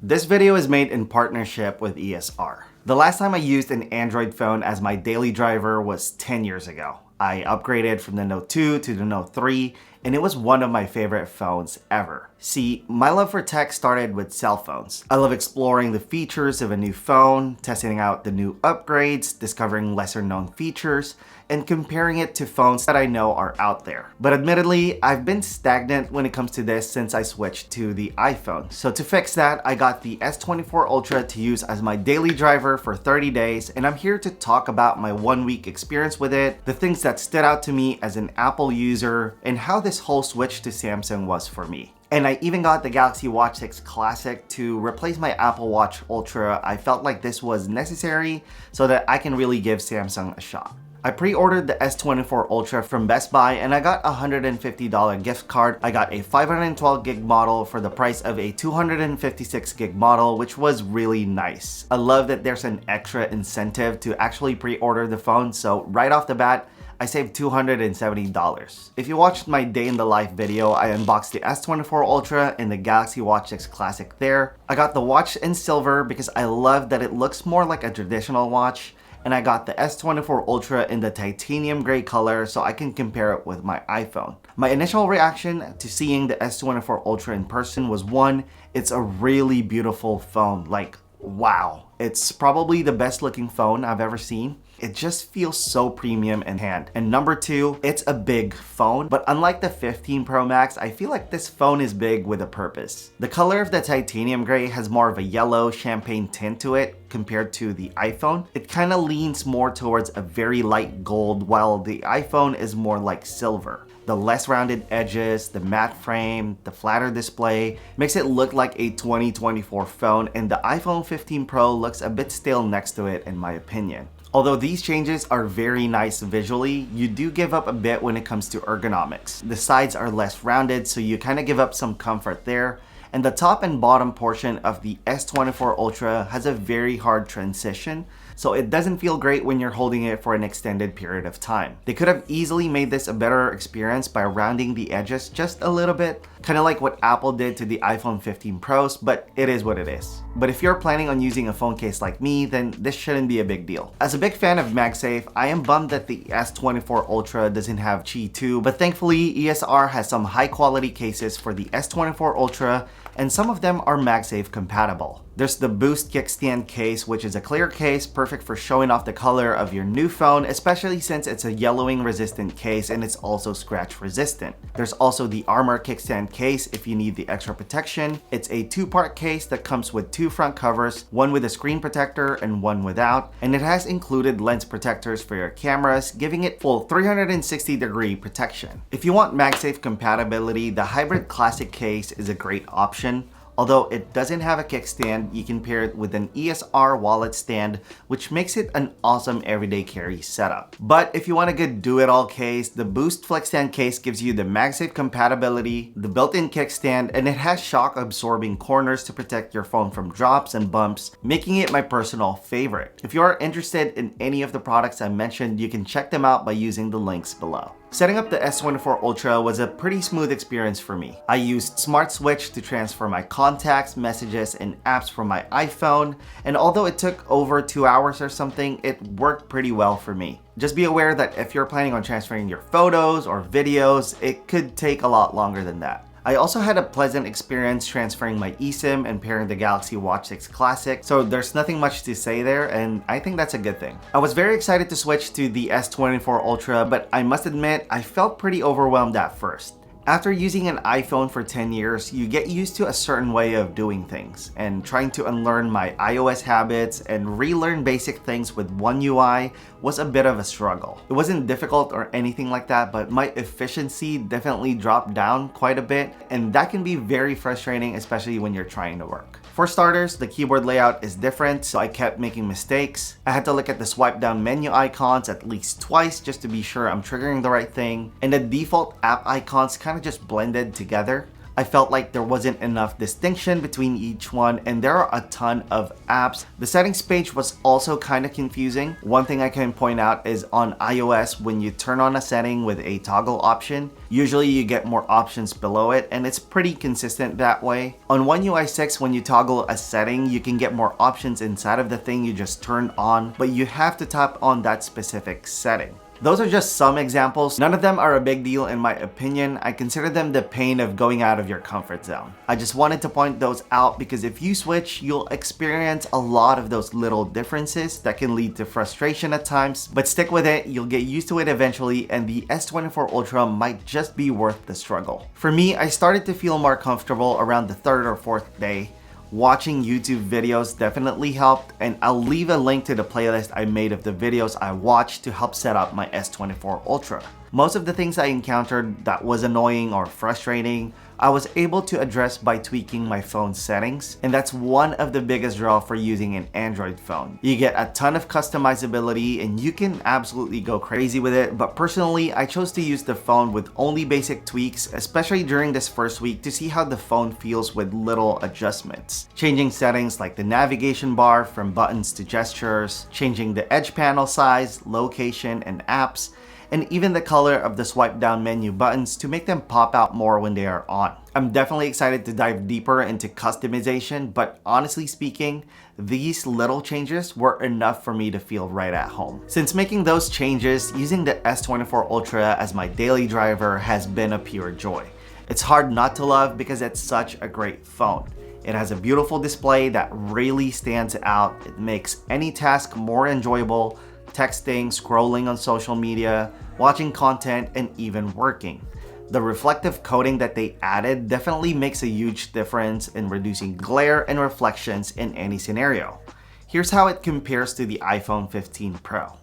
This video is made in partnership with ESR. The last time I used an Android phone as my daily driver was 10 years ago. I upgraded from the Note 2 to the Note 3, and it was one of my favorite phones ever. See, my love for tech started with cell phones. I love exploring the features of a new phone, testing out the new upgrades, discovering lesser known features, and comparing it to phones that I know are out there. But admittedly, I've been stagnant when it comes to this since I switched to the iPhone. So to fix that, I got the S24 Ultra to use as my daily driver for 30 days, and I'm here to talk about my 1-week experience with it, the things that stood out to me as an Apple user, and how this whole switch to Samsung was for me. And I even got the Galaxy Watch 6 Classic to replace my Apple Watch Ultra. I felt like this was necessary so that I can really give Samsung a shot. I pre-ordered the S24 Ultra from Best Buy and I got a $150 gift card. I got a 512 gig model for the price of a 256 gig model, which was really nice. I love that there's an extra incentive to actually pre-order the phone, so right off the bat, I saved $270. If you watched my day in the life video, I unboxed the S24 Ultra and the Galaxy Watch 6 Classic there. I got the watch in silver because I love that it looks more like a traditional watch, and I got the S24 Ultra in the titanium gray color so I can compare it with my iPhone. My initial reaction to seeing the S24 Ultra in person was, one, it's a really beautiful phone. Like, wow. It's probably the best looking phone I've ever seen. It just feels so premium in hand. And number two, it's a big phone, but unlike the 15 Pro Max, I feel like this phone is big with a purpose. The color of the titanium gray has more of a yellow champagne tint to it compared to the iPhone. It kind of leans more towards a very light gold, while the iPhone is more like silver. The less rounded edges, the matte frame, the flatter display makes it look like a 2024 phone, and the iPhone 15 Pro looks a bit stale next to it in my opinion. Although these changes are very nice visually, you do give up a bit when it comes to ergonomics. The sides are less rounded, so you kind of give up some comfort there. And the top and bottom portion of the S24 Ultra has a very hard transition, so it doesn't feel great when you're holding it for an extended period of time. They could have easily made this a better experience by rounding the edges just a little bit, kind of like what Apple did to the iPhone 15 Pros, but it is what it is. But if you're planning on using a phone case like me, then this shouldn't be a big deal. As a big fan of MagSafe, I am bummed that the S24 Ultra doesn't have Qi 2, but thankfully ESR has some high quality cases for the S24 Ultra, and some of them are MagSafe compatible. There's the Boost kickstand case, which is a clear case perfect for showing off the color of your new phone, especially since it's a yellowing resistant case and it's also scratch resistant. There's also the Armor kickstand case if you need the extra protection. It's a 2-part case that comes with 2 front covers, one with a screen protector and one without, and it has included lens protectors for your cameras, giving it full 360-degree protection. If you want MagSafe compatibility, the Hybrid Classic case is a great option. Although it doesn't have a kickstand, you can pair it with an ESR wallet stand, which makes it an awesome everyday carry setup. But if you want a good do-it-all case, the Boost FlexStand case gives you the MagSafe compatibility, the built-in kickstand, and it has shock-absorbing corners to protect your phone from drops and bumps, making it my personal favorite. If you are interested in any of the products I mentioned, you can check them out by using the links below. Setting up the S24 Ultra was a pretty smooth experience for me. I used Smart Switch to transfer my contacts, messages, and apps from my iPhone, and although it took over 2 hours or something, it worked pretty well for me. Just be aware that if you're planning on transferring your photos or videos, it could take a lot longer than that. I also had a pleasant experience transferring my eSIM and pairing the Galaxy Watch 6 Classic, so there's nothing much to say there, and I think that's a good thing. I was very excited to switch to the S24 Ultra, but I must admit, I felt pretty overwhelmed at first. After using an iPhone for 10 years, you get used to a certain way of doing things, and trying to unlearn my iOS habits and relearn basic things with One UI was a bit of a struggle. It wasn't difficult or anything like that, but my efficiency definitely dropped down quite a bit, and that can be very frustrating, especially when you're trying to work. For starters, the keyboard layout is different, so I kept making mistakes. I had to look at the swipe down menu icons at least twice just to be sure I'm triggering the right thing, and the default app icons kind of just blended together. I felt like there wasn't enough distinction between each one, and there are a ton of apps. The settings page was also kind of confusing. One thing I can point out is on iOS, when you turn on a setting with a toggle option, usually you get more options below it, and it's pretty consistent that way. On One UI 6, when you toggle a setting, you can get more options inside of the thing you just turned on, but you have to tap on that specific setting. Those are just some examples. None of them are a big deal in my opinion. I consider them the pain of going out of your comfort zone. I just wanted to point those out because if you switch, you'll experience a lot of those little differences that can lead to frustration at times, but stick with it, you'll get used to it eventually, and the S24 Ultra might just be worth the struggle. For me, I started to feel more comfortable around the third or fourth day. Watching YouTube videos definitely helped, and I'll leave a link to the playlist I made of the videos I watched to help set up my S24 Ultra. Most of the things I encountered that was annoying or frustrating, I was able to address by tweaking my phone's settings, and that's one of the biggest draws for using an Android phone. You get a ton of customizability and you can absolutely go crazy with it, but personally, I chose to use the phone with only basic tweaks, especially during this first week, to see how the phone feels with little adjustments. Changing settings like the navigation bar from buttons to gestures, changing the edge panel size, location, and apps, and even the color of the swipe down menu buttons to make them pop out more when they are on. I'm definitely excited to dive deeper into customization, but honestly speaking, these little changes were enough for me to feel right at home. Since making those changes, using the S24 Ultra as my daily driver has been a pure joy. It's hard not to love because it's such a great phone. It has a beautiful display that really stands out. It makes any task more enjoyable, texting, scrolling on social media, watching content, and even working. The reflective coating that they added definitely makes a huge difference in reducing glare and reflections in any scenario. Here's how it compares to the iPhone 15 Pro.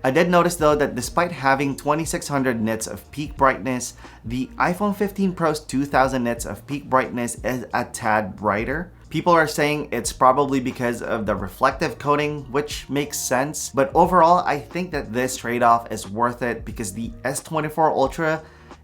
I did notice though that despite having 2600 nits of peak brightness, the iPhone 15 Pro's 2000 nits of peak brightness is a tad brighter. People are saying it's probably because of the reflective coating, which makes sense, but overall I think that this trade-off is worth it because the S24 Ultra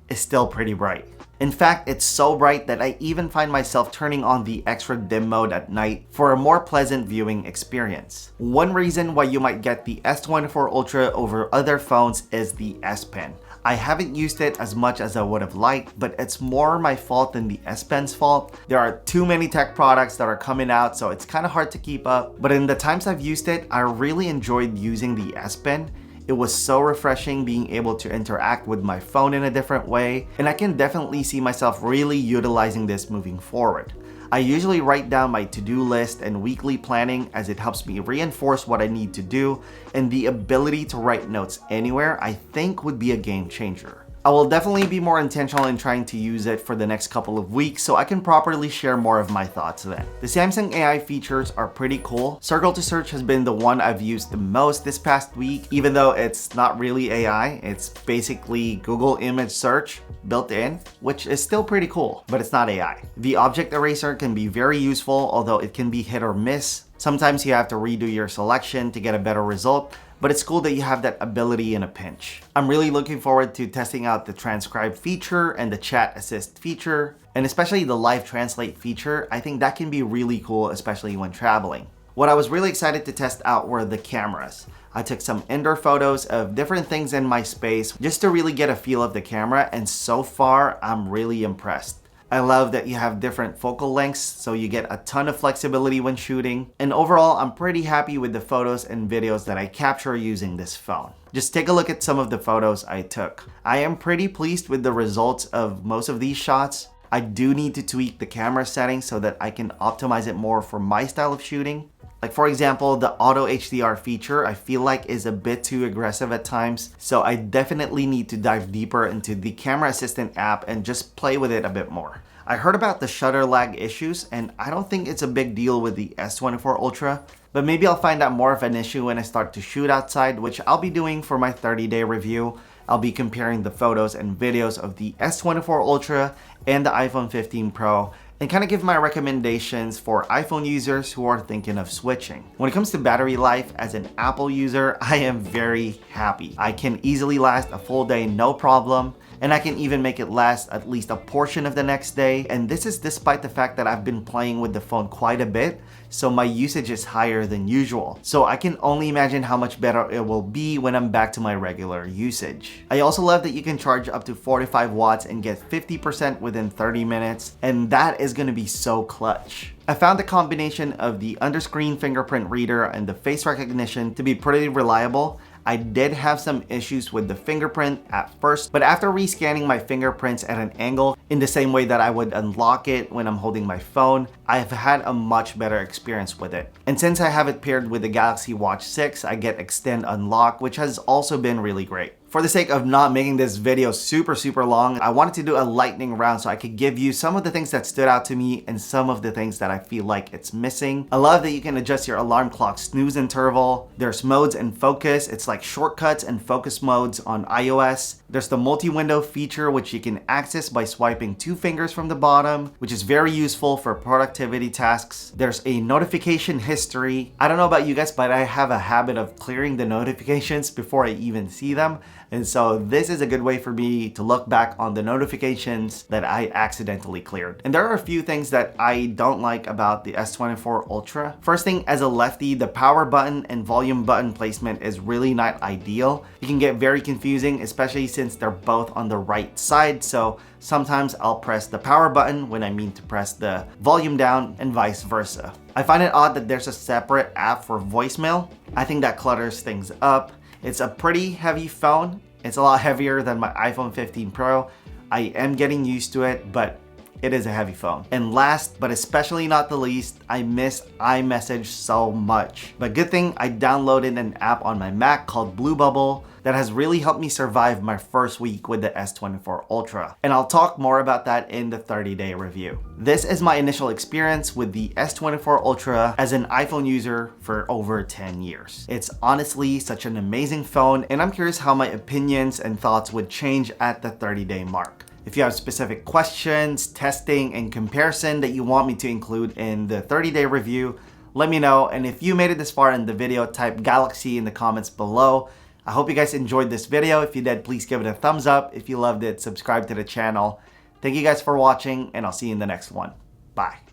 is still pretty bright. In fact, it's so bright that I even find myself turning on the extra dim mode at night for a more pleasant viewing experience. One reason why you might get the S24 Ultra over other phones is the S Pen. I haven't used it as much as I would have liked, but it's more my fault than the S Pen's fault. There are too many tech products that are coming out, so it's kind of hard to keep up. But in the times I've used it, I really enjoyed using the S Pen. It was so refreshing being able to interact with my phone in a different way, and I can definitely see myself really utilizing this moving forward. I usually write down my to-do list and weekly planning as it helps me reinforce what I need to do, and the ability to write notes anywhere I think would be a game changer. I will definitely be more intentional in trying to use it for the next couple of weeks so I can properly share more of my thoughts then. The Samsung AI features are pretty cool. Circle to Search has been the one I've used the most this past week, even though it's not really AI, it's basically Google image search built in, which is still pretty cool, but it's not AI. The Object Eraser can be very useful, although it can be hit or miss. Sometimes you have to redo your selection to get a better result, but it's cool that you have that ability in a pinch. I'm really looking forward to testing out the transcribe feature and the chat assist feature, and especially the live translate feature. I think that can be really cool, especially when traveling. What I was really excited to test out were the cameras. I took some indoor photos of different things in my space just to really get a feel of the camera, and so far, I'm really impressed. I love that you have different focal lengths, so you get a ton of flexibility when shooting. And overall, I'm pretty happy with the photos and videos that I capture using this phone. Just take a look at some of the photos I took. I am pretty pleased with the results of most of these shots. I do need to tweak the camera settings so that I can optimize it more for my style of shooting. Like for example, the auto HDR feature I feel like is a bit too aggressive at times, so I definitely need to dive deeper into the camera assistant app and just play with it a bit more. I heard about the shutter lag issues, and I don't think it's a big deal with the S24 Ultra, but maybe I'll find out more of an issue when I start to shoot outside, which I'll be doing for my 30-day review. I'll be comparing the photos and videos of the S24 Ultra and the iPhone 15 Pro, and kind of give my recommendations for iPhone users who are thinking of switching. When it comes to battery life, as an Apple user, I am very happy. I can easily last a full day no problem, and I can even make it last at least a portion of the next day. And this is despite the fact that I've been playing with the phone quite a bit, so my usage is higher than usual. So I can only imagine how much better it will be when I'm back to my regular usage. I also love that you can charge up to 45 watts and get 50% within 30 minutes, and that is gonna be so clutch. I found the combination of the underscreen fingerprint reader and the face recognition to be pretty reliable. I did have some issues with the fingerprint at first, but after rescanning my fingerprints at an angle in the same way that I would unlock it when I'm holding my phone, I've had a much better experience with it. And since I have it paired with the Galaxy Watch 6, I get Extend Unlock, which has also been really great. For the sake of not making this video super long, I wanted to do a lightning round so I could give you some of the things that stood out to me and some of the things that I feel like it's missing. I love that you can adjust your alarm clock snooze interval. There's modes and focus. It's like shortcuts and focus modes on iOS. There's the multi-window feature, which you can access by swiping 2 fingers from the bottom, which is very useful for productivity tasks. There's a notification history. I don't know about you guys, but I have a habit of clearing the notifications before I even see them. And so this is a good way for me to look back on the notifications that I accidentally cleared. And there are a few things that I don't like about the S24 Ultra. First thing, as a lefty, the power button and volume button placement is really not ideal. It can get very confusing, especially since they're both on the right side. So sometimes I'll press the power button when I mean to press the volume down and vice versa. I find it odd that there's a separate app for voicemail. I think that clutters things up. It's a pretty heavy phone. It's a lot heavier than my iPhone 15 Pro. I am getting used to it, but it is a heavy phone. And last, but especially not the least, I miss iMessage so much. But good thing I downloaded an app on my Mac called Blue Bubble that has really helped me survive my first week with the S24 Ultra. And I'll talk more about that in the 30-day review. This is my initial experience with the S24 Ultra as an iPhone user for over 10 years. It's honestly such an amazing phone, and I'm curious how my opinions and thoughts would change at the 30-day mark. If you have specific questions, testing, and comparison that you want me to include in the 30-day review, let me know. And if you made it this far in the video, type Galaxy in the comments below. I hope you guys enjoyed this video. If you did, please give it a thumbs up. If you loved it, subscribe to the channel. Thank you guys for watching, and I'll see you in the next one. Bye.